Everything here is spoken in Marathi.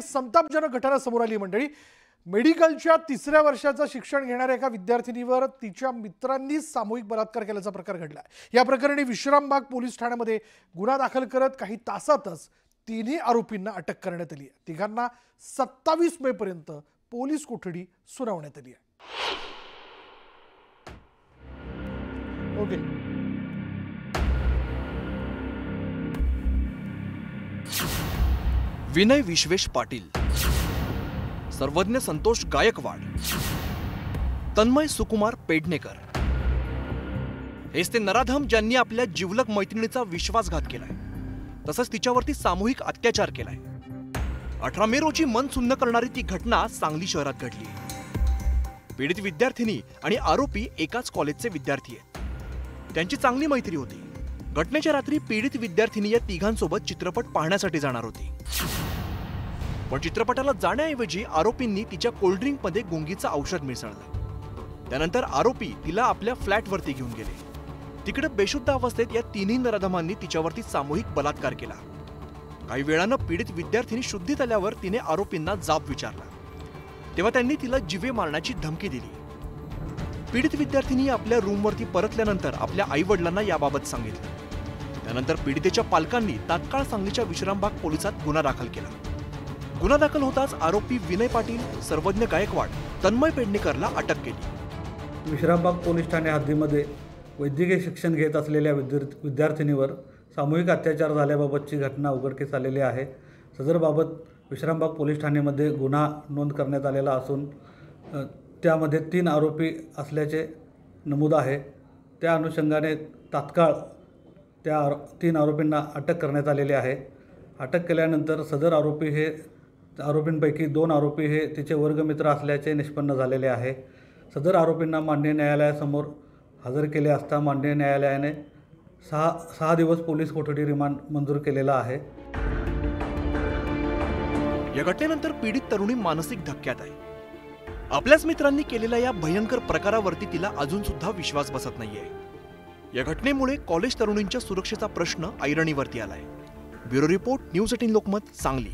संतापजनक घटना समोर आली मंडळी। मेडिकलच्या 3ऱ्या वर्षाचं शिक्षण घेणाऱ्या एका विद्यार्थिनीवर तिच्या मित्रांनी सामूहिक बलात्कार केल्याचा प्रकार घडला। या प्रकरणी विश्रामबाग पोलीस ठाण्यामध्ये गुन्हा दाखल करत काही तासातच तिन्ही आरोपींना अटक करण्यात आली आहे। तिघांना 27 मे पर्यंत पोलीस कोठडी सुनावण्यात आली आहे। विनय विश्वेश पाटील, सर्वज्ञ संतोष गायकवाड, तन्मय सुकुमार पेडणेकर हेच ते नराधम ज्यांनी आपल्या जिवलग मैत्रिणीचा विश्वासघात केलाय, तसंच तिच्यावरती सामूहिक अत्याचार केलाय। 18 मे रोजी मन सुन्न करणारी ती घटना सांगली शहरात घडली। पीडित विद्यार्थिनी आणि आरोपी एकाच कॉलेजचे विद्यार्थी आहेत। त्यांची चांगली मैत्री होती। घटनेच्या रात्री पीडित विद्यार्थिनी या तिघांसोबत चित्रपट पाहण्यासाठी जाणार होती, पण चित्रपटाला जाण्याऐवजी आरोपींनी तिच्या कोल्ड्रिंकमध्ये गुंगीचं औषध मिसळलं। त्यानंतर आरोपी तिला आपल्या फ्लॅटवरती घेऊन गेले। तिकडे बेशुद्ध अवस्थेत या तिन्ही नराधमांनी तिच्यावरती सामूहिक बलात्कार केला। काही वेळानं पीडित विद्यार्थिनी शुद्धीत आल्यावर तिने आरोपींना जाब विचारला, तेव्हा त्यांनी तिला जीवे मारण्याची धमकी दिली। पीडित विद्यार्थिनी आपल्या रूमवरती परतल्यानंतर आपल्या आई-वडिलांना याबाबत सांगितलं। त्यानंतर पीडितेच्या पालकांनी तात्काळ सांगलीच्या विश्रामबाग पोलिसात गुन्हा दाखल केला। गुन्हा दाखल होताच आरोपी विनय पाटील, सर्वज्ञ गायकवाड, तन्मय पेडणेकरला अटक केली। विश्रामबाग पोलीस ठाणे हद्दीमध्ये वैद्यकीय शिक्षण घेत असलेल्या विद्यार्थिनीवर सामूहिक अत्याचार झाल्याबाबतची घटना उघडकीस आलेली आहे। सदरबाबत विश्रामबाग पोलीस ठाण्यामध्ये गुन्हा नोंद करण्यात आलेला असून त्यामध्ये 3 आरोपी असल्याचे नमूद आहे। त्या अनुषंगाने तात्काळ त्या 3 आरोपींना अटक करण्यात आलेली आहे। अटक केल्यानंतर सदर आरोपींपैकी 2 आरोपी हे तिचे वर्गमित्र असल्याचे निष्पन्न झालेले आहे। सदर आरोपींना माननीय न्यायालयासमोर हजर केले असता माननीय न्यायालयाने 6 दिवस पोलीस कोठडी रिमांड मंजूर केलेला आहे। या घटनेनंतर पीडित तरुणी मानसिक धक्क्यात आहे। आपल्याच मित्रांनी केलेल्या या भयंकर प्रकारावरती तिला अजून सुद्धा विश्वास बसत नाहीये। या घटनेमुळे कॉलेज तरुणींच्या सुरक्षेचा प्रश्न ऐरणीवरती आलाय। Bureau report, news 18 Lokmat, Sangli.